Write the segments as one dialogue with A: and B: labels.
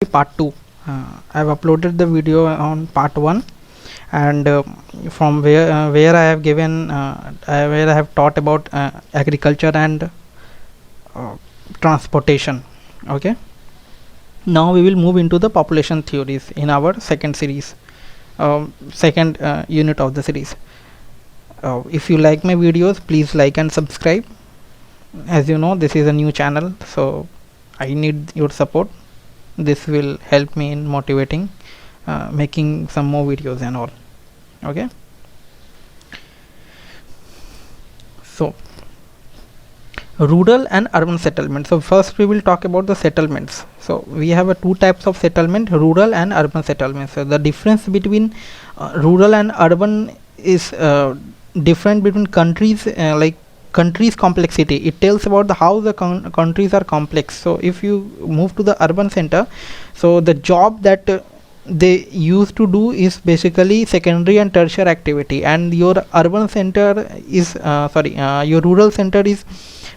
A: part 2. I've uploaded the video on part 1, and from where I have given where I have taught about agriculture and transportation. Okay, now we will move into the population theories in our second series, second unit of the series. If you like my videos, please like and subscribe. As you know, this is a new channel, so I need your support. This will help me in motivating making some more videos and all. Okay, so rural and urban settlement. So first we will talk about the settlements. So we have two types of settlement, rural and urban settlement. So the difference between rural and urban is different between countries, like countries complexity. It tells about the how the countries are complex. So if you move to the urban center, so the job that they used to do is basically secondary and tertiary activity, and your urban center is your rural center is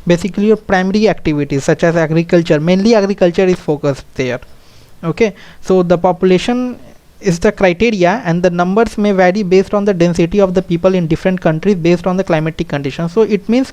A: basically your primary activities such as agriculture. Mainly agriculture is focused there. Okay, so the population is the criteria, and the numbers may vary based on the density of the people in different countries based on the climatic conditions. So it means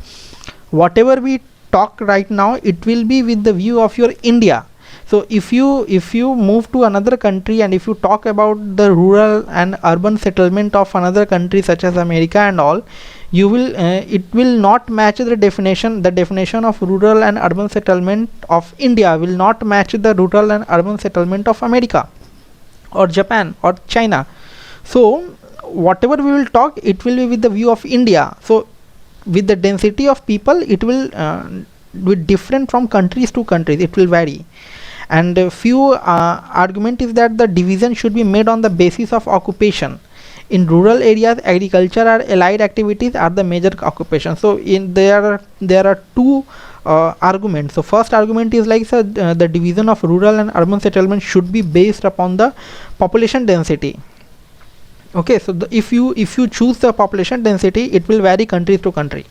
A: whatever we talk right now, it will be with the view of your India. So if you move to another country and if you talk about the rural and urban settlement of another country such as America and all, you will it will not match the definition. The definition of rural and urban settlement of India will not match the rural and urban settlement of America or Japan or China. So whatever we will talk, it will be with the view of India. So with the density of people, it will be different from countries to countries. It will vary. And a few argument is that the division should be made on the basis of occupation. In rural areas, agriculture or allied activities are the major occupation. So in there are two arguments. So first argument is like the division of rural and urban settlement should be based upon the population density. Okay, so if you choose the population density, it will vary country to country.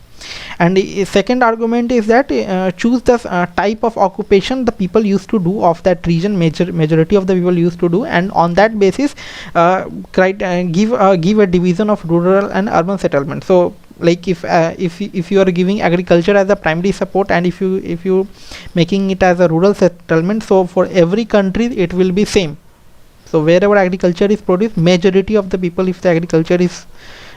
A: And the second argument is that choose the type of occupation the people used to do of that region. Majority of the people used to do, and on that basis give a division of rural and urban settlement. So like if you are giving agriculture as a primary support, and if you making it as a rural settlement, so for every country it will be same. So wherever agriculture is produced, majority of the people, if the agriculture is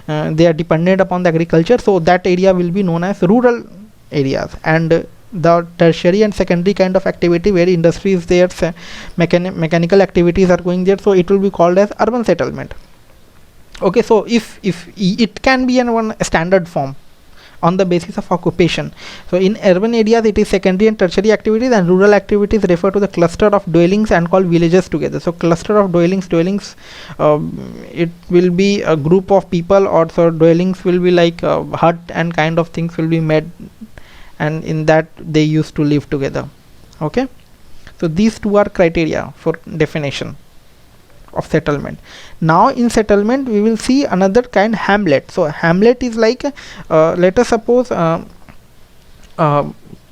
A: they are dependent upon the agriculture, so that area will be known as rural areas. And the tertiary and secondary kind of activity where industry is there, mechanical activities are going there, so it will be called as urban settlement. Okay, so if it can be in one standard form on the basis of occupation. So in urban areas it is secondary and tertiary activities, and rural activities refer to the cluster of dwellings and called villages together. So cluster of dwellings it will be a group of people, or so dwellings will be like a hut and kind of things will be made, and in that they used to live together. Okay, so these two are criteria for definition of settlement. Now in settlement we will see another kind, hamlet. So hamlet is like let us suppose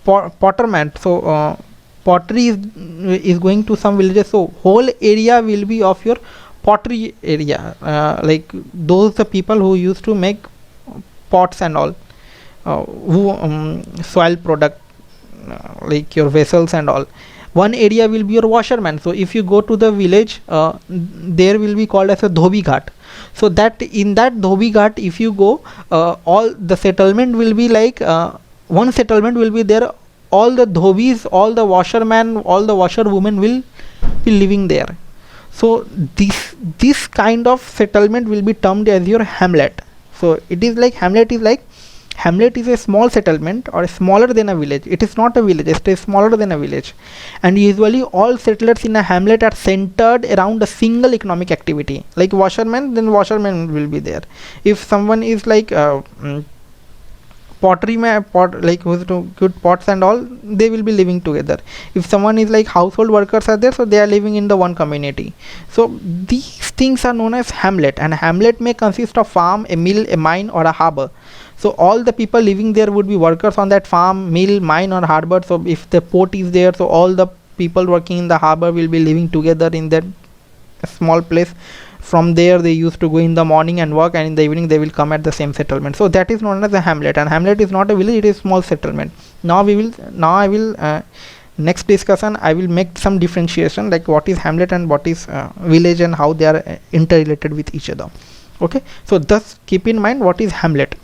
A: potterman. So pottery is going to some villages, so whole area will be of your pottery area, like those the people who used to make pots and all, who soil product, like your vessels and all. One area will be your washerman. So if you go to the village, there will be called as a dhobi ghat. So that in that dhobi ghat, if you go, all the settlement will be like one settlement will be there. All the dhobis, all the washermen, all the washerwomen will be living there. So this kind of settlement will be termed as your hamlet. So it is like hamlet is a small settlement, or smaller than a village. It is not a village, it is smaller than a village. And usually all settlers in a hamlet are centered around a single economic activity. Like washerman, then washerman will be there. If someone is like pottery like who's to good pots and all, they will be living together. If someone is like household workers are there, so they are living in the one community. So these things are known as hamlet, and hamlet may consist of farm, a mill, a mine, or a harbor. So all the people living there would be workers on that farm, mill, mine, or harbor. So if the port is there, so all the people working in the harbor will be living together in that small place. From there they used to go in the morning and work, and in the evening they will come at the same settlement. So that is known as a hamlet, and hamlet is not a village, it is small settlement. Now I will next discussion I will make some differentiation, like what is hamlet and what is village, and how they are interrelated with each other. Okay, so thus keep in mind what is hamlet.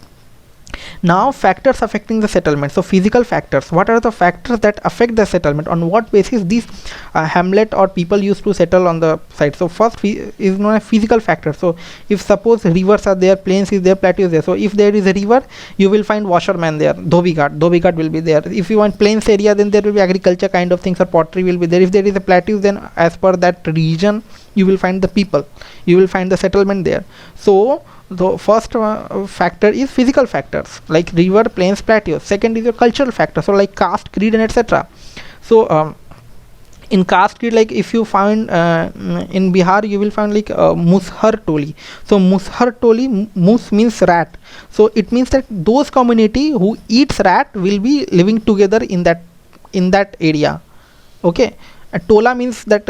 A: Now factors affecting the settlement. So physical factors, what are the factors that affect the settlement, on what basis these hamlet or people used to settle on the site. So first is known as physical factor. So if suppose rivers are there, plains is there, plateaus there. So if there is a river, you will find washerman there, dhobi ghat will be there. If you want plains area, then there will be agriculture kind of things, or pottery will be there. If there is a plateau, then as per that region you will find the people, you will find the settlement there. So the first factor is physical factors like river, plains, plateaus. Second is your cultural factor, so like caste, creed, and etc. So in caste creed, like if you find in Bihar, you will find like Mushar Toli. So Mushar Toli, Mus means rat, so it means that those community who eats rat will be living together in that area. Okay, Tola means that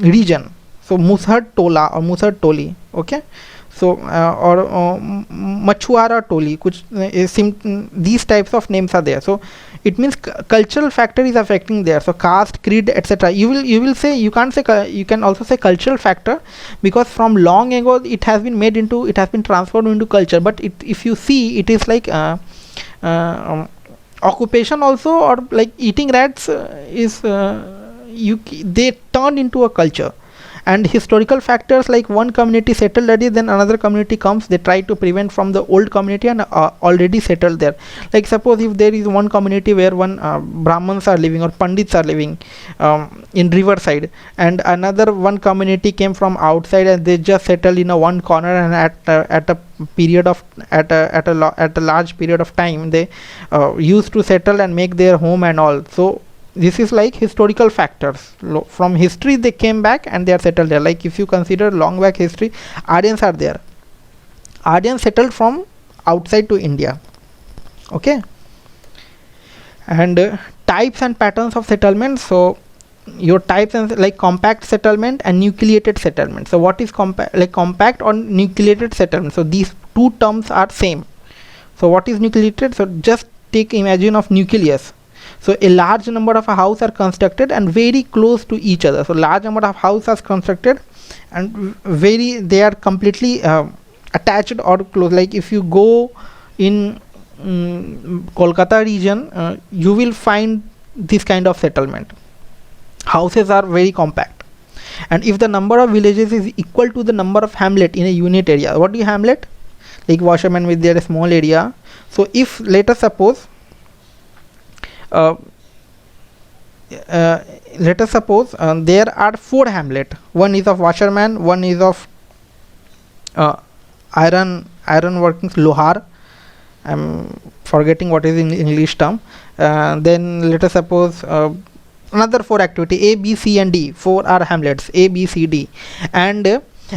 A: region. So Mushar Tola or Mushar Toli. Okay, so or Machuara Toli, which these types of names are there. So it means cultural factor is affecting there. So caste, creed, etc. You will say, you can't say, you can also say cultural factor, because from long ago it has been transformed into culture. But if you see, it is like occupation also, or like eating rats is they turned into a culture. And historical factors, like one community settled already, then another community comes, they try to prevent from the old community and already settled there. Like suppose if there is one community where one Brahmins are living or Pandits are living in riverside, and another one community came from outside and they just settled in a one corner, and at a large period of time they used to settle and make their home and all. So this is like historical factors. From history they came back and they are settled there. Like if you consider long back history, Aryans are there. Aryans settled from outside to India. Okay, and types and patterns of settlement. So your types and like compact settlement and nucleated settlement. So what is compact or nucleated settlement? So these two terms are same. So what is nucleated? So just take imagine of nucleus. So a large number of houses are constructed and very close to each other. So large number of houses are constructed and they are completely attached or close. Like if you go in Kolkata region, you will find this kind of settlement. Houses are very compact, and if the number of villages is equal to the number of hamlet in a unit area. What do you hamlet? Like washerman with their small area. So if let us suppose there are 4 hamlet. One is of washerman, one is of iron workings, lohar. I'm forgetting what is in English term. Then let us suppose another 4 activity, A, B, C and D. 4 are hamlets, A, B, C, D, and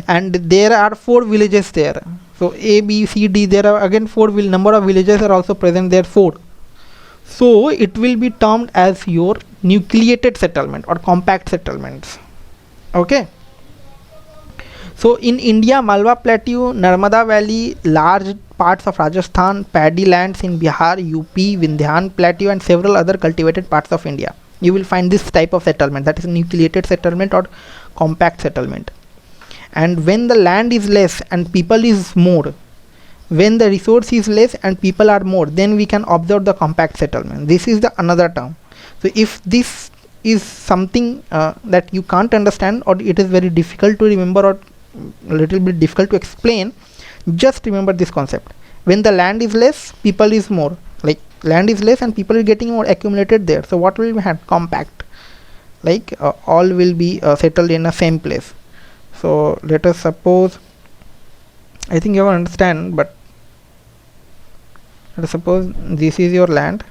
A: there are 4 villages there. So A, B, C, D, there are again 4 number of villages are also present there, 4. So it will be termed as your nucleated settlement or compact settlements. Okay. So in India, Malwa Plateau, Narmada Valley, large parts of Rajasthan, paddy lands in Bihar, UP, Vindhyan Plateau and several other cultivated parts of India, you will find this type of settlement, that is nucleated settlement or compact settlement. And when the land is less and people is more, when the resource is less and people are more, then we can observe the compact settlement. This is the another term. So if this is something that you can't understand, or it is very difficult to remember, or a little bit difficult to explain, just remember this concept. When the land is less, people is more. Like land is less and people are getting more accumulated there. So what will we have? Compact. Like all will be settled in the same place. So let us suppose, I think you will understand, but let us suppose this is your land,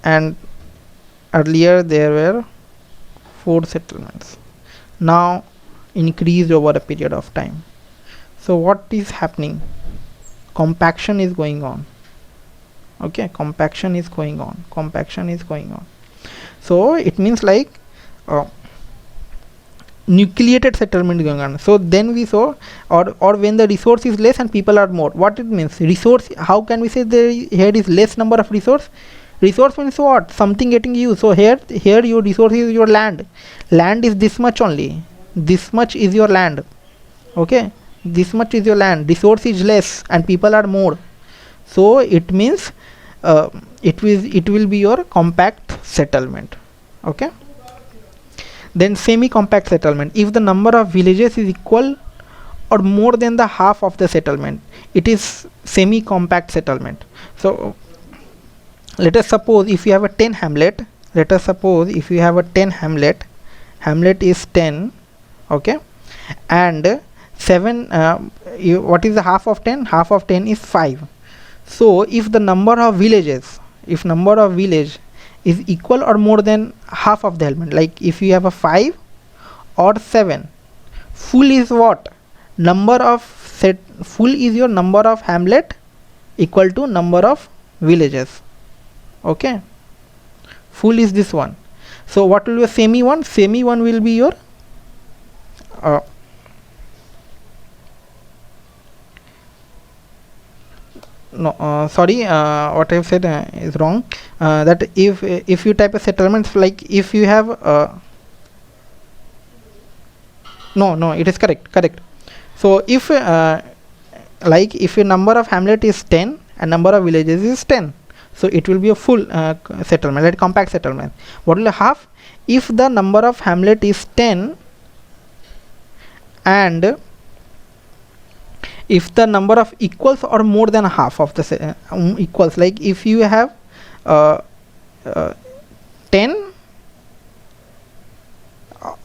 A: and earlier there were 4 settlements, now increased over a period of time. So what is happening? Compaction is going on. Okay, compaction is going on. So it means like nucleated settlement going on. So then we saw, or when the resource is less and people are more, what it means, resource, how can we say there here is less number of resource? Resource means what, something getting used. So here your resource is your land is this much only, this much is your land, okay, this much is your land, resource is less and people are more. So it means it will be your compact settlement, okay. Then semi-compact settlement, if the number of villages is equal or more than the half of the settlement, it is semi-compact settlement. So let us suppose if you have a 10 hamlet, let us suppose if you have a 10 hamlet is 10, okay, and 7 what is the half of 10? Half of 10 is 5. So if the number of villages, if number of village is equal or more than half of the element, like if you have a 5 or 7, full is what, number of full is your number of hamlet equal to number of villages, okay, full is this one. So what will be a semi one? Semi one will be your sorry, what I've said is wrong. That if you type a settlements, like if you have no, it is correct. So if like if your number of hamlet is 10 and number of villages is 10, so it will be a full settlement, like compact settlement. What will half? If the number of hamlet is 10 and if the number of equals or more than half of the equals, like if you have 10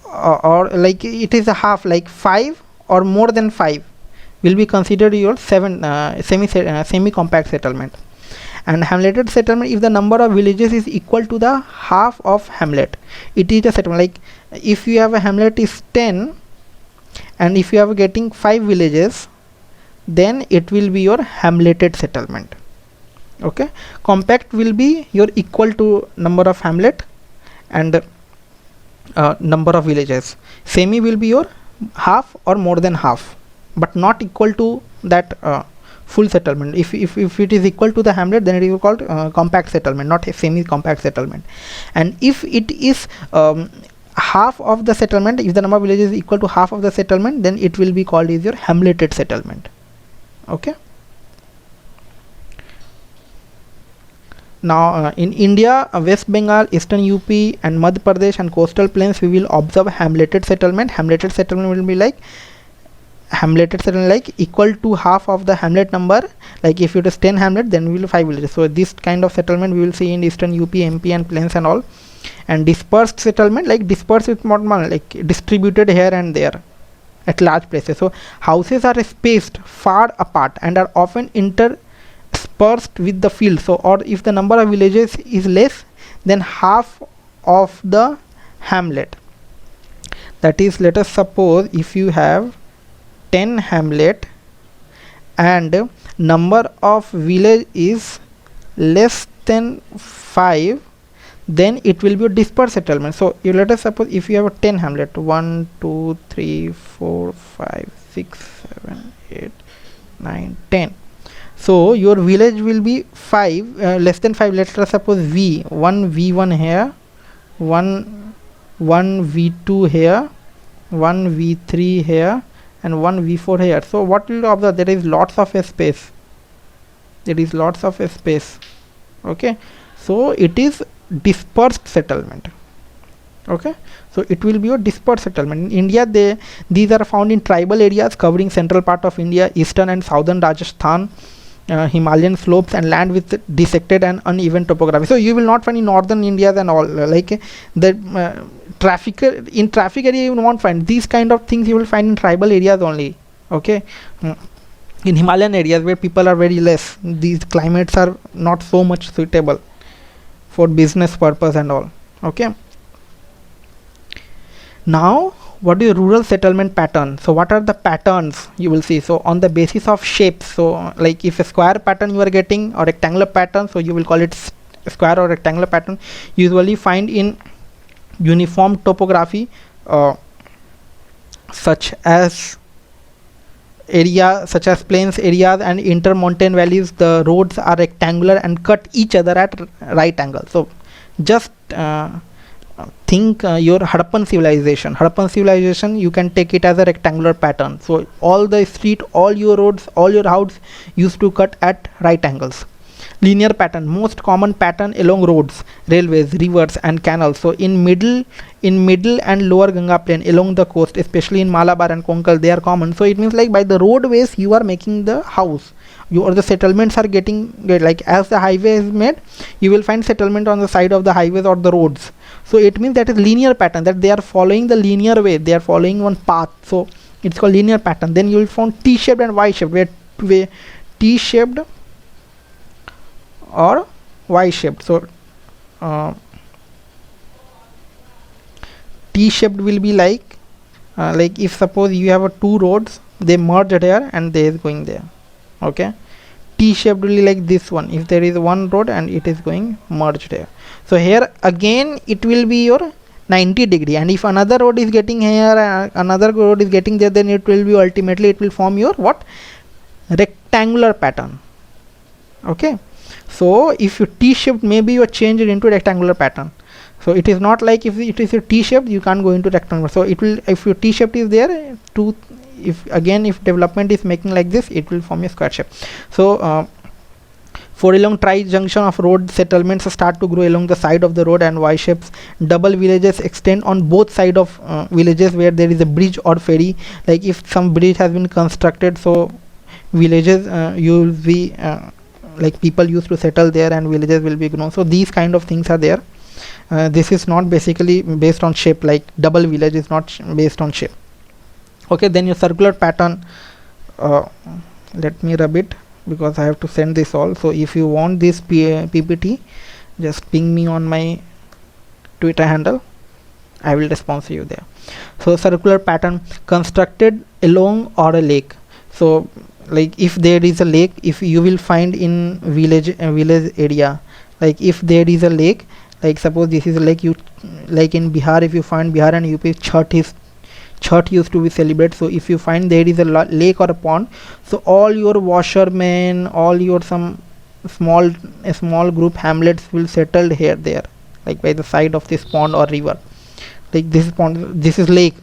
A: or like it is a half, like 5 or more than 5 will be considered your semi compact settlement. And hamleted settlement, if the number of villages is equal to the half of hamlet, it is a settlement. Like if you have a hamlet is 10 and if you are getting 5 villages, then it will be your hamleted settlement, okay. Compact will be your equal to number of hamlet and number of villages. Semi will be your half or more than half, but not equal to that full settlement. If it is equal to the hamlet, then it is called compact settlement, not a semi compact settlement. And if it is half of the settlement, if the number of villages is equal to half of the settlement, then it will be called is your hamleted settlement, okay. Now in India, West Bengal, Eastern UP and Madhya Pradesh and coastal plains, we will observe hamleted settlement. Hamleted settlement will be like equal to half of the hamlet number. Like if it is 10 hamlet, then we will 5 villages. So this kind of settlement we will see in Eastern UP, MP and plains and all. And dispersed settlement, like dispersed with like distributed here and there at large places. So houses are spaced far apart and are often interspersed with the field. So or if the number of villages is less than half of the hamlet, that is, let us suppose if you have 10 hamlet and number of village is less than 5, then it will be a dispersed settlement. So you let us suppose if you have a 10 hamlet, 1 2 3 4 5 6 7 8 9 10, so your village will be 5 less than 5. Let us suppose one v1 here, one v2 here, one v3 here and one v4 here. So what will you observe? There is lots of space, okay. So it is dispersed settlement, okay. So it will be a dispersed settlement. In India, these are found in tribal areas covering central part of India, eastern and southern Rajasthan, Himalayan slopes and land with dissected and uneven topography. So you will not find in northern India and all, like the traffic area you will not find these kind of things. You will find in tribal areas only, okay. In Himalayan areas where people are very less, these climates are not so much suitable for business purpose and all, okay. Now what is rural settlement pattern? So what are the patterns you will see? So on the basis of shapes, so like if a square pattern you are getting or rectangular pattern, so you will call it square or rectangular pattern usually find in uniform topography, such as plains areas and intermountain valleys. The roads are rectangular and cut each other at right angle. So just think your Harappan civilization, you can take it as a rectangular pattern. So all the street, all your roads, all your houses used to cut at right angles. Linear pattern, most common pattern along roads, railways, rivers and canals. So in middle and lower Ganga plain along the coast, especially in Malabar and Konkan, they are common. So it means like by the roadways you are making the house, or the settlements are getting like as the highway is made, you will find settlement on the side of the highways or the roads. So it means that is linear pattern, that they are following the linear way, they are following one path. So it's called linear pattern. Then you will find T-shaped and Y-shaped, where T-shaped or Y-shaped. So T-shaped will be like if suppose you have two roads, they merged here and they is going there. Okay, T-shaped will be like this one, if there is one road and it is going merged here. So here again it will be your 90 degree, and if another road is getting here, another road is getting there, then it will be ultimately it will form your what, rectangular pattern. Okay, so if you T-shaped, maybe you change it into rectangular pattern. So it is not like if it is a T-shaped, you can't go into rectangular. So it will, if your T-shaped is there, if development is making like this, it will form a square shape. So for along tri-junction of road, settlements start to grow along the side of the road, and Y-shapes. Double villages extend on both sides of villages where there is a bridge or ferry. Like if some bridge has been constructed, so villages you will be like people used to settle there and villages will be grown. So these kind of things are there. This is not basically based on shape, like double village is not based on shape. Okay, then your circular pattern, let me rub it because I have to send this all. So if you want this PPT, just ping me on my Twitter handle, I will respond to you there. So circular pattern constructed along or a lake. So like if there is a lake, if you will find in village area, like if there is a lake, like suppose this is a lake, you like in Bihar, if you find Bihar and UP, Chhath used to be celebrated. So if you find there is a lake or a pond, so all your washermen, all your some small group hamlets will settle here there, like by the side of this pond or river. Like this is pond, this is lake,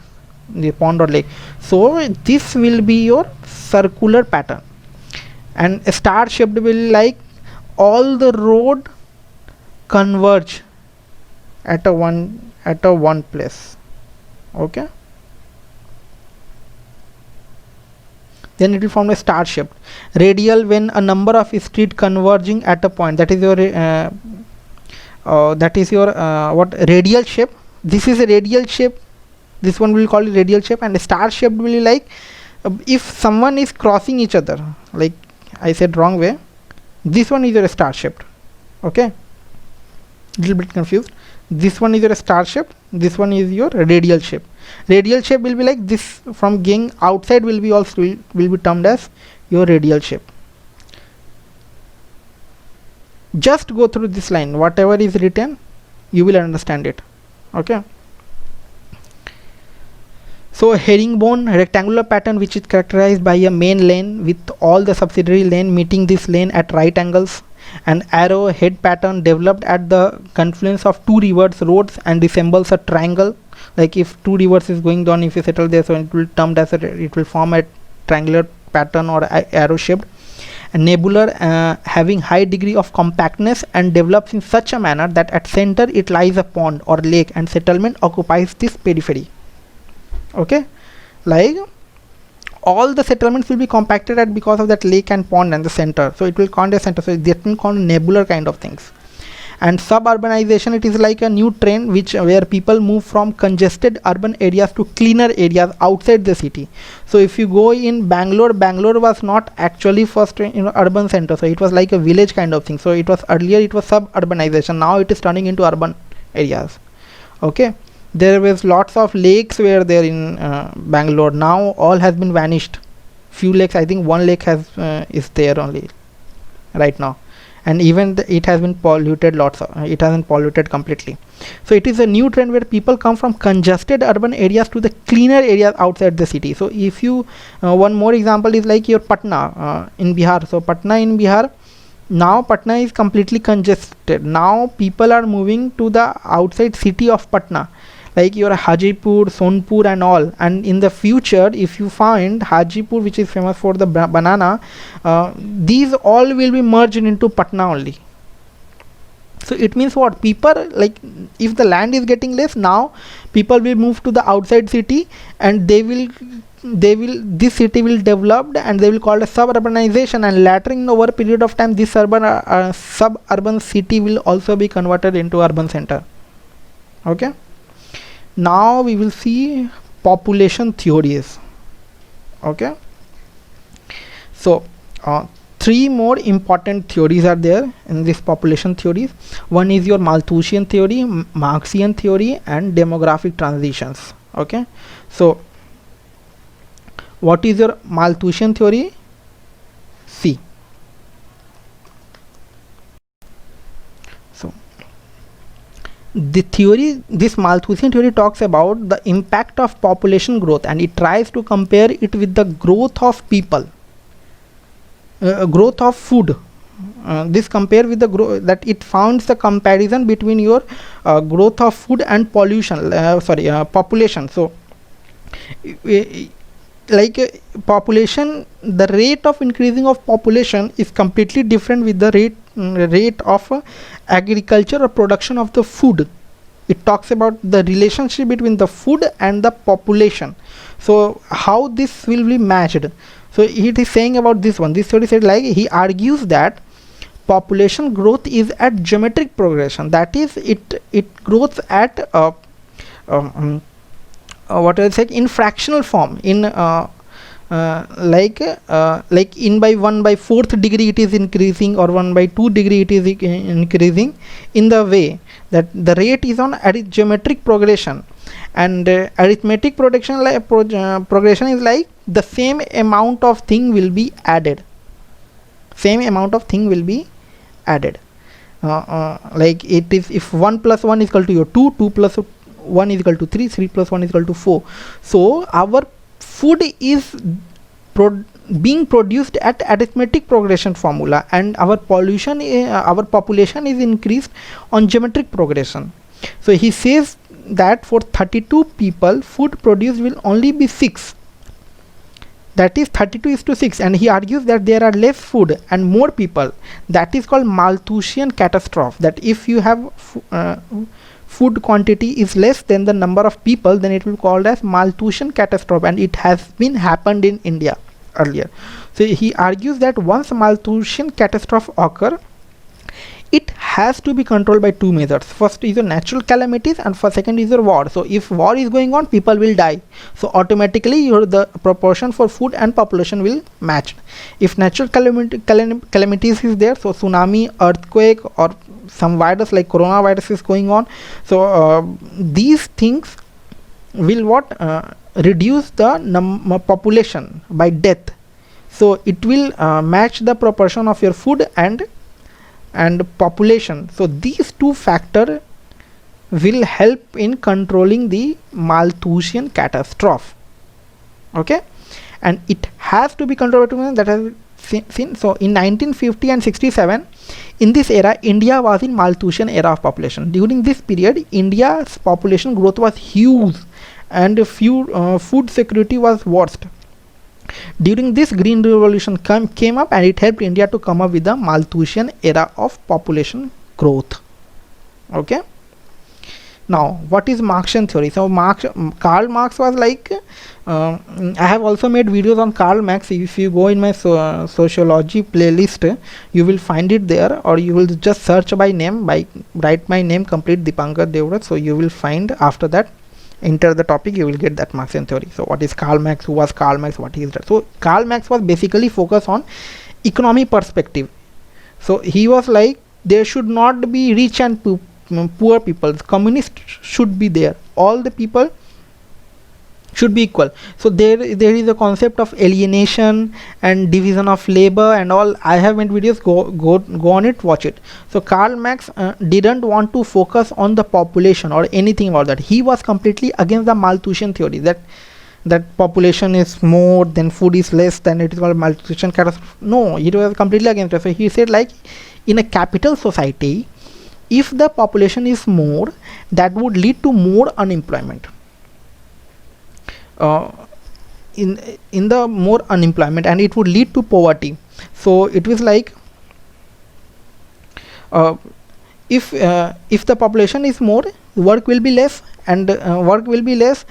A: the pond or lake. So this will be your circular pattern. And a star shaped will like all the road converge at a one place. Okay, then it will form a star shaped. Radial, when a number of street converging at a point, that is your what, radial shape. This is a radial shape, this one will call it radial shape. And a star shaped will be like if someone is crossing each other, like I said wrong way, this one is your star shaped. Okay, little bit confused. This one is your star shape, this one is your radial shape. Radial shape will be like this, from going outside will be also will be termed as your radial shape. Just go through this line, whatever is written you will understand it. Okay, so herringbone, rectangular pattern which is characterized by a main lane with all the subsidiary lane meeting this lane at right angles. An arrow head pattern developed at the confluence of two rivers roads and resembles a triangle. Like if two rivers is going down, if you settle there, so it will termed as it will form a triangular pattern or arrow shaped. A nebular, having high degree of compactness and develops in such a manner that at center it lies a pond or lake and settlement occupies this periphery. Okay, like all the settlements will be compacted at because of that lake and pond and the center, so it will call a center. So it will call nebular kind of things. And suburbanization, it is like a new trend where people move from congested urban areas to cleaner areas outside the city. So if you go in Bangalore was not actually first urban center, so it was like a village kind of thing. So it was earlier, it was suburbanization, now it is turning into urban areas. Okay, there was lots of lakes were there in Bangalore, now all has been vanished. Few lakes, I think one lake has is there only right now. and even it has been polluted lots of, it hasn't polluted completely. So it is a new trend where people come from congested urban areas to the cleaner areas outside the city. So if you one more example is like your Patna in Bihar. So Patna in Bihar, now Patna is completely congested. Now people are moving to the outside city of Patna, like your Hajipur, Sonpur and all. And in the future, if you find Hajipur, which is famous for the banana, these all will be merged into Patna only. So it means what? People, like, if the land is getting less, now people will move to the outside city, and this city will develop, and they will call it suburbanization, and later in over a period of time this suburban city will also be converted into urban center. Okay, now we will see population theories. Okay, so three more important theories are there in this population theories. One is your Malthusian theory, Marxian theory and demographic transitions. Okay, so what is your Malthusian theory? See, so the theory, this Malthusian theory talks about the impact of population growth, and it tries to compare it with the growth of people, growth of food. This compare with the growth, that it founds the comparison between your growth of food and pollution, population. So like population, the rate of increasing of population is completely different with the rate of agriculture or production of the food. It talks about the relationship between the food and the population. So how this will be matched? So it is saying about this one. This theory said, like, he argues that population growth is at geometric progression. That is, it grows at what I say, in fractional form, in like in by 1/4 degree it is increasing, or 1/2 degree it is increasing, in the way that the rate is on geometric progression. And arithmetic progression, progression is like the same amount of thing will be added, like it is, if 1 plus 1 is equal to your 2, 2 plus 1 is equal to 3, 3 plus 1 is equal to 4. So our food is being produced at arithmetic progression formula, and our population is increased on geometric progression. So he says that for 32 people, food produced will only be 6, that is 32:6, and he argues that there are less food and more people. That is called Malthusian catastrophe, that if you have food quantity is less than the number of people, then it will be called as Malthusian catastrophe, and it has been happened in India earlier. So he argues that once Malthusian catastrophe occur, it has to be controlled by two methods. First is your natural calamities, and for second is your war. So if war is going on, people will die, so automatically the proportion for food and population will match. If natural calamities is there, so tsunami, earthquake, or some virus like coronavirus is going on, so these things will reduce the population by death. So it will match the proportion of your food and population. So these two factors will help in controlling the Malthusian catastrophe. Okay, and it has to be controlled, that has seen. So in 1950 and 67, in this era, India was in Malthusian era of population. During this period, India's population growth was huge, and food security was worst. During this, Green Revolution came up, and it helped India to come up with the Malthusian era of population growth. Okay, now what is Marxian theory? So Karl Marx was like, I have also made videos on Karl Marx. If you go in my sociology playlist, you will find it there, or you will just search by name, write my name complete, Dipankar Devrat. So you will find, after that enter the topic, you will get that Marxian theory. So what is Karl Marx? Who was Karl Marx? What is that? So Karl Marx was basically focused on economy perspective. So he was like, there should not be rich and poor people. Communists should be there. All the people should be equal. So there is a concept of alienation and division of labor and all. I have made videos, go on it, watch it. So Karl Marx didn't want to focus on the population or anything about that. He was completely against the Malthusian theory that population is more, then food is less, then it is called Malthusian catastrophe. No, he was completely against it. So he said, like, in a capital society, if the population is more, that would lead to more unemployment. In the more unemployment, and it would lead to poverty. So it was like, if the population is more, work will be less, and work will be less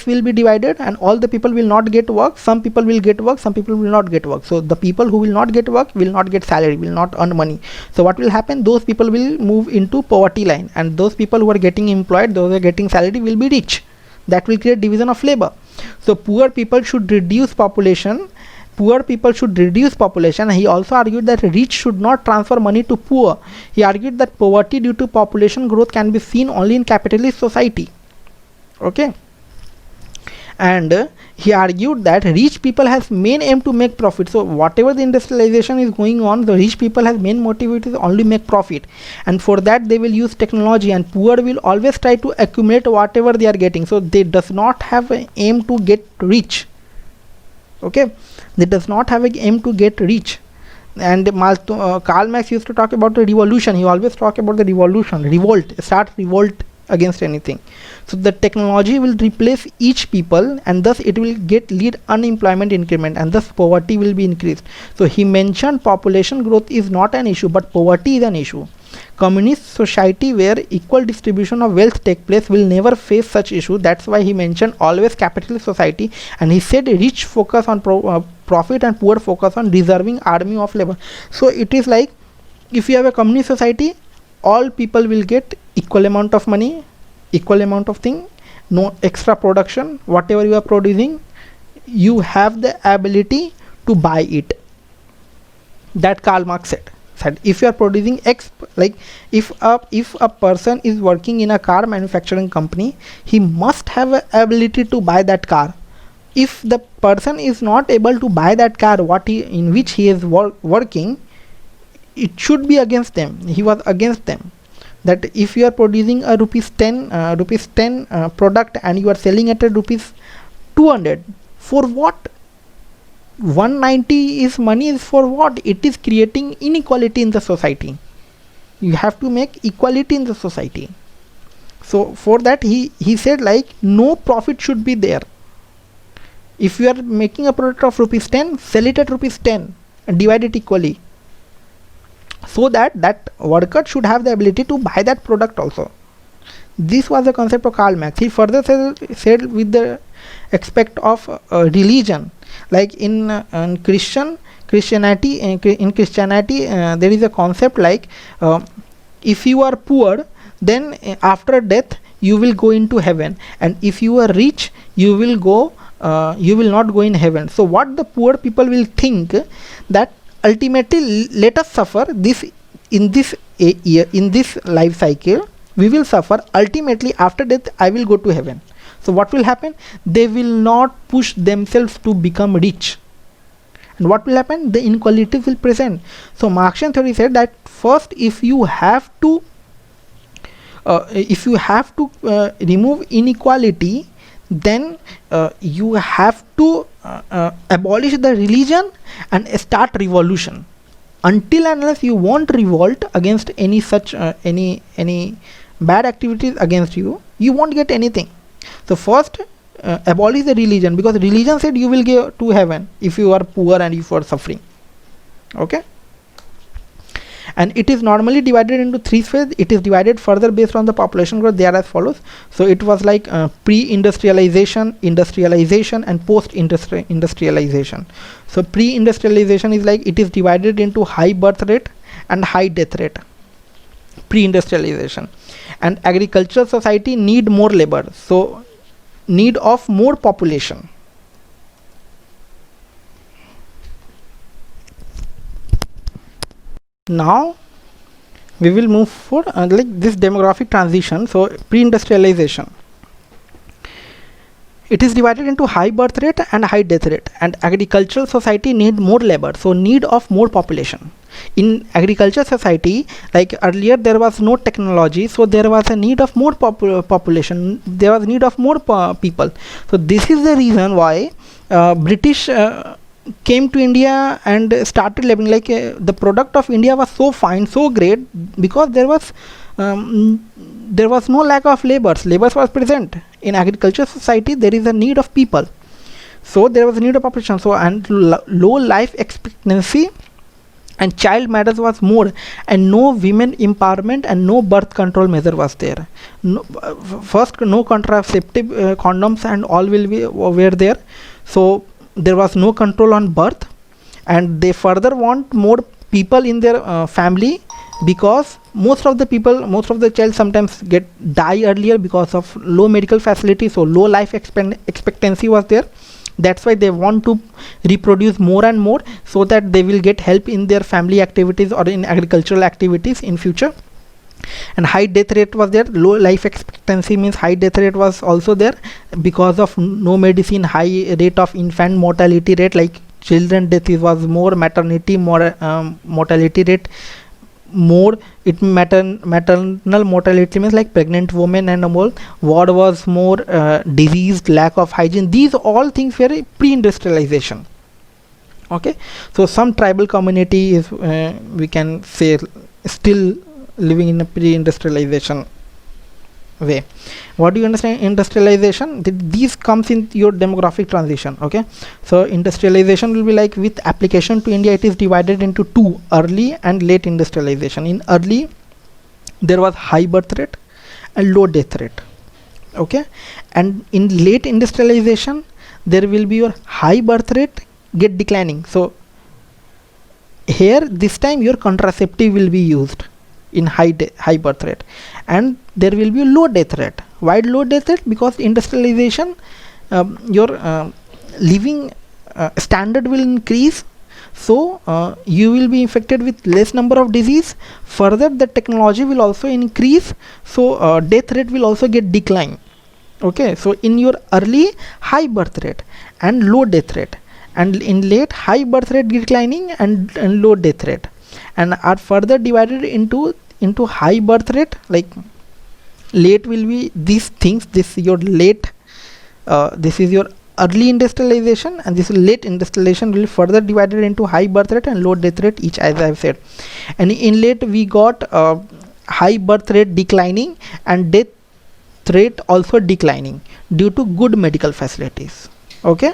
A: will be divided, and all the people will not get work. Some people will get work, some people will not get work. So the people who will not get work will not get salary, will not earn money. So what will happen? Those people will move into poverty line, and those people who are getting employed, those who are getting salary, will be rich. That will create division of labor. So poor people should reduce population. He also argued that rich should not transfer money to poor. He argued that poverty due to population growth can be seen only in capitalist society. Okay. And he argued that rich people has main aim to make profit. So whatever the industrialization is going on, the rich people has main motive is only make profit, and for that they will use technology, and poor will always try to accumulate whatever they are getting. So they does not have an aim to get rich. Okay, they does not have an aim to get rich. And Karl Marx used to talk about the revolution. He always talk about the revolution, revolt against anything. So the technology will replace each people, and thus it will lead unemployment increment, and thus poverty will be increased. So he mentioned population growth is not an issue, but poverty is an issue. Communist society where equal distribution of wealth take place will never face such issue. That's why he mentioned always capitalist society, and he said rich focus on profit and poor focus on reserving army of labor. So it is like, if you have a communist society, all people will get equal amount of money, equal amount of thing, no extra production. Whatever you are producing, you have the ability to buy it. That Karl Marx said if you are producing X, like if a person is working in a car manufacturing company, he must have a ability to buy that car. If the person is not able to buy that car in which he is working, it should be against them. He was against them, that if you are producing a rupees 10 product and you are selling at a rupees 200, for what? 190 is money is for what? It is creating inequality in the society. You have to make equality in the society. So for that he said, like, no profit should be there. If you are making a product of rupees 10, sell it at rupees 10 and divide it equally, so that worker should have the ability to buy that product also. This was the concept of Karl Marx. He further said with the aspect of religion, like in Christianity, there is a concept like, if you are poor, then after death you will go into heaven, and if you are rich, you will not go in heaven. So what the poor people will think, that ultimately let us suffer this in this life cycle, we will suffer, ultimately after death I will go to heaven. So what will happen? They will not push themselves to become rich, and what will happen? The inequality will present. So Marxian theory said that first, if you have to remove inequality, then you have to abolish the religion and start revolution. Until and unless you won't revolt against any such any bad activities against you, you won't get anything. So first abolish the religion, because religion said you will go to heaven if you are poor and if you are suffering. Okay, and it is normally divided into three phases. It is divided further based on the population growth. They are as follows. So it was like pre-industrialization, industrialization, and post-industrialization. So pre-industrialization is like, it is divided into high birth rate and high death rate. Pre-industrialization. And agricultural society need more labor, so need of more population. Now we will move for like this demographic transition. So pre-industrialization. It is divided into high birth rate and high death rate, and agricultural society need more labor, so need of more population. In agriculture society, like earlier there was no technology, so there was a need of more population, there was need of more people. So this is the reason why British came to India and started living, like the product of India was so fine, so great, because there was no lack of labors was present. In agriculture society there is a need of people, so there was a need of population, so and low life expectancy and child marriage was more, and no women empowerment and no birth control measure was there. No, first no contraceptive condoms and all were there, so there was no control on birth, and they further want more people in their family, because most of the child sometimes die earlier because of low medical facility, so low life expectancy was there. That's why they want to reproduce more and more, so that they will get help in their family activities or in agricultural activities in future. And high death rate was there. Low life expectancy means high death rate was also there, because of no medicine, high rate of infant mortality rate, like children death was more, maternity mortality rate more, it maternal mortality means like pregnant women and more, war was more, disease, lack of hygiene, these all things were pre-industrialization. Okay, so some tribal community is we can say still living in a pre-industrialization way. What do you understand industrialization? These comes in your demographic transition. Okay, so industrialization will be like, with application to India, it is divided into two: early and late industrialization. In early there was high birth rate and low death rate. Okay, and in late industrialization there will be your high birth rate get declining. So here this time your contraceptive will be used in high birth rate, and there will be a low death rate. Why low death rate? Because industrialization, your living standard will increase, so you will be infected with less number of disease. Further, the technology will also increase, so death rate will also get decline. Okay, so in your early, high birth rate and low death rate, and in late, high birth rate declining and low death rate, and are further divided into high birth rate. Like late will be these things, this your late, this is your early industrialization, and this late industrialization will further divided into high birth rate and low death rate each, as I've said. And in late we got high birth rate declining and death rate also declining due to good medical facilities. Okay,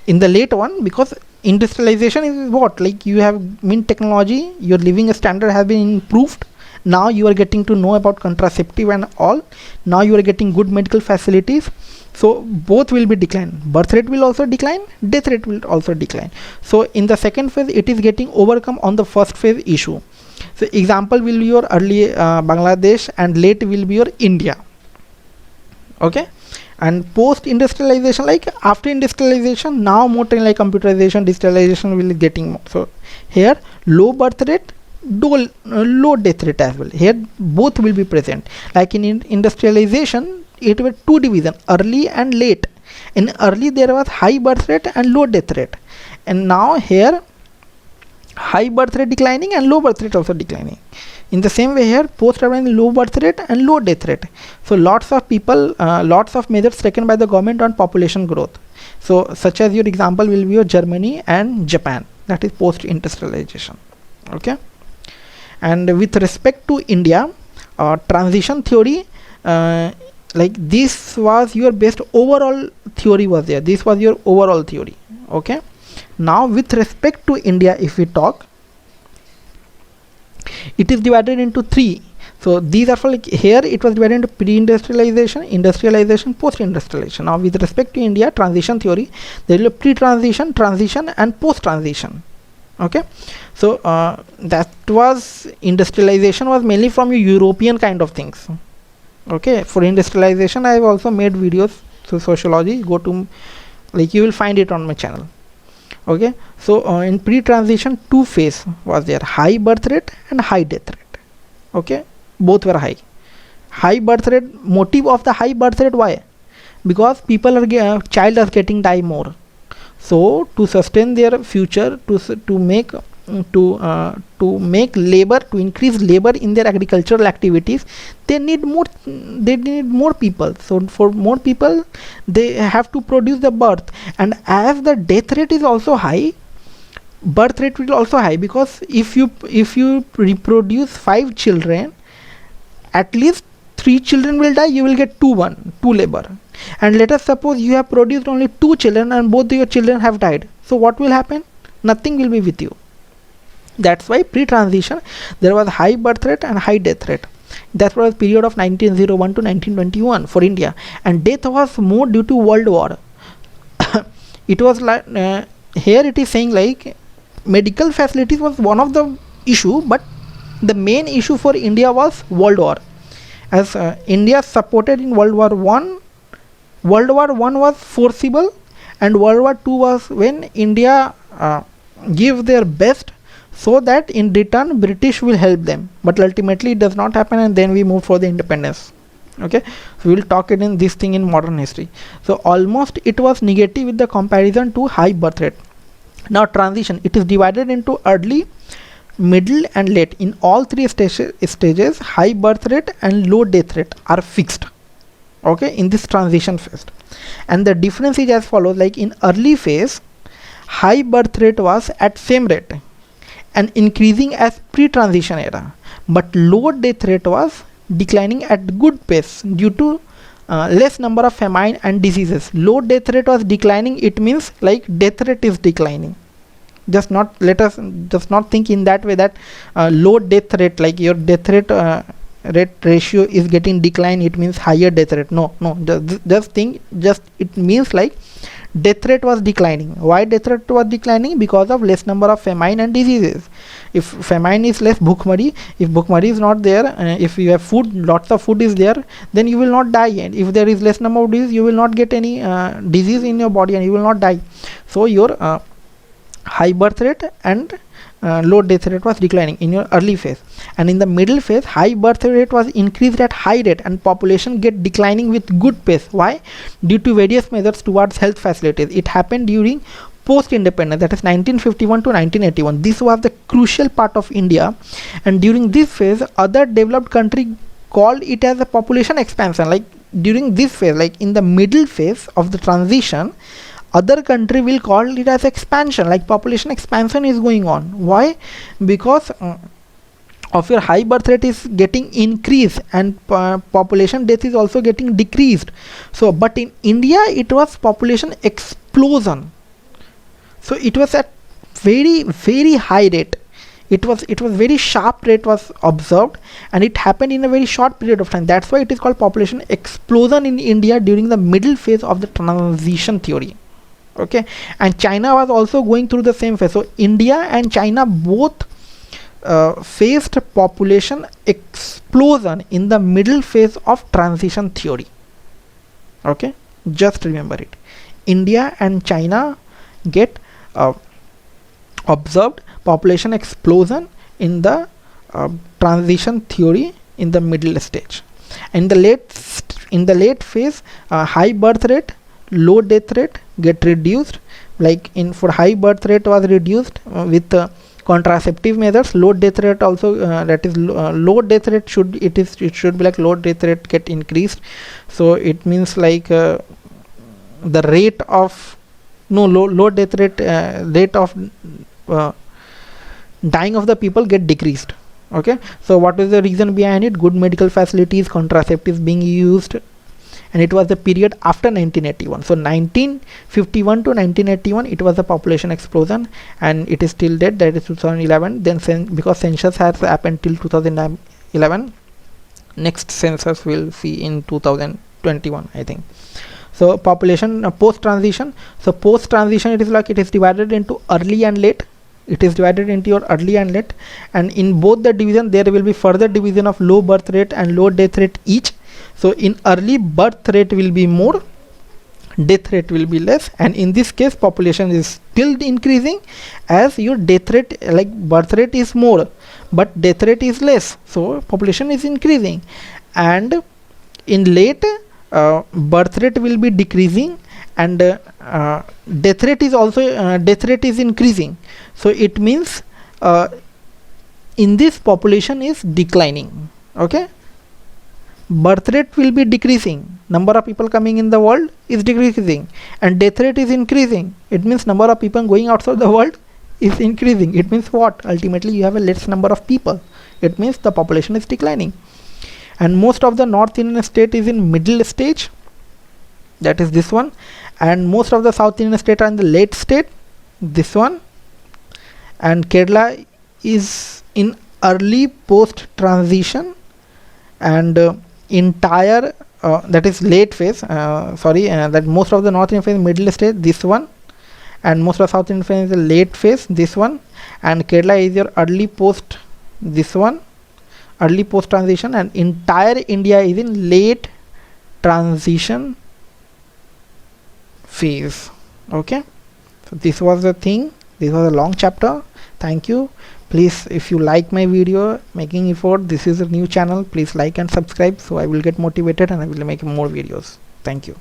A: in the late one, because industrialization is what, like you have technology, your living standard has been improved, now you are getting to know about contraceptive and all, now you are getting good medical facilities, so both will be decline, birth rate will also decline, death rate will also decline. So in the second phase it is getting overcome on the first phase issue. So example will be your early Bangladesh, and late will be your India. Okay, and post industrialization, like after industrialization, now more time like computerization, digitalization will be getting more. So here low birth rate, low death rate as well, here both will be present. Like in industrialization it were two division, early and late. In early there was high birth rate and low death rate, and now here high birth rate declining and low birth rate also declining. In the same way here, post urban, low birth rate and low death rate. So lots of people, lots of measures taken by the government on population growth. So such as your example will be your Germany and Japan, that is post industrialization. Okay, and with respect to India, transition theory, like this was your best overall theory was there, this was your overall theory. Okay, now with respect to India, if we talk, it is divided into three. So these are for, like here it was divided into pre-industrialization, industrialization, post-industrialization. Now with respect to India, transition theory, there is a pre-transition, transition and post-transition. Okay, so that was industrialization was mainly from European kind of things. Okay, for industrialization I have also made videos through sociology, go to, like you will find it on my channel. Okay, so in pre-transition two phase was there, high birth rate and high death rate. Okay, both were high birth rate. Motive of the high birth rate, why? because people are child are getting die more. So to sustain their future, to make labor, to increase labor in their agricultural activities, they need more people. So for more people, they have to produce the birth, and as the death rate is also high, birth rate will also high, because if you reproduce 5 children, at least 3 children will die, you will get two labor. And let us suppose you have produced only 2 children and both your children have died, so what will happen? Nothing will be with you. That's why pre-transition there was high birth rate and high death rate. That was period of 1901 to 1921 for India, and death was more due to World War. It was like here it is saying like medical facilities was one of the issue, but the main issue for India was World War, as India supported in World War One. World War One was forcible, and World War Two was when India gave their best, so that in return British will help them, but ultimately it does not happen, and then we move for the independence. Okay, so we will talk it in this thing in modern history. So almost it was negative with the comparison to high birth rate. Now transition, it is divided into early, middle and late. In all three stages, high birth rate and low death rate are fixed, okay, in this transition phase. And the difference is as follows: like in early phase, high birth rate was at same rate and increasing as pre-transition era, but low death rate was declining at good pace due to less number of famine and diseases. Low death rate was declining, it means like death rate is declining. Just not think in that way that low death rate, like your death rate ratio is getting decline, it means higher death rate. No, just it means like death rate was declining. Why death rate was declining? Because of less number of famine and diseases. If famine is less, bhukmari, if bhukmari is not there, if you have food, lots of food is there, then you will not die. And if there is less number of disease, you will not get any disease in your body and you will not die. So your high birth rate and low death rate was declining in your early phase. And in the middle phase, high birth rate was increased at high rate and population get declining with good pace. Why? Due to various measures towards health facilities. It happened during post independence, that is 1951 to 1981. This was the crucial part of India, and during this phase other developed country called it as a population expansion. Like during this phase, like in the middle phase of the transition, other country will call it as expansion, like population expansion is going on. Why? Because of your high birth rate is getting increased and population death is also getting decreased. So but in India it was population explosion, so it was at very high rate. It was very sharp rate was observed, and it happened in a very short period of time. That's why it is called population explosion in India during the middle phase of the transition theory. Okay, and China was also going through the same phase. So India and China both faced population explosion in the middle phase of transition theory. Okay, just remember it. India and China get observed population explosion in the transition theory in the middle stage. In the late phase, high birth rate, low death rate get reduced. Like in for high birth rate was reduced with contraceptive measures. Low death rate also low death rate should be like low death rate get increased. So it means like the rate of low death rate of dying of the people get decreased. Okay, so what is the reason behind it? Good medical facilities, contraceptives being used, and it was the period after 1981. So 1951 to 1981 it was a population explosion, and it is still dead, that is 2011. Then because census has happened till 2011, next census we'll see in 2021 I think. So population post transition. So post transition, it is like it is divided into early and late. It is divided into your early and late, and in both the division there will be further division of low birth rate and low death rate each. So in early, birth rate will be more, death rate will be less, and in this case population is still increasing as your death rate, like birth rate is more but death rate is less, so population is increasing. And in late, birth rate will be decreasing, and death rate is also death rate is increasing. So it means in this population is declining. Okay, birth rate will be decreasing, number of people coming in the world is decreasing, and death rate is increasing. It means number of people going outside the world is increasing. It means what? Ultimately you have a less number of people. It means the population is declining. And most of the North Indian state is in middle stage, that is this one, and most of the South Indian state are in the late state, this one, and Kerala is in early post transition, and entire that is late phase, that most of the North Indian phase is middle stage, this one, and most of South Indian phase is the late phase, this one, and Kerala is your early post, this one, early post transition, and entire India is in late transition phase. Okay, so this was the thing. This was a long chapter. Thank you. Please, if you like my video making effort, this is a new channel, please like and subscribe, so I will get motivated and I will make more videos. Thank you.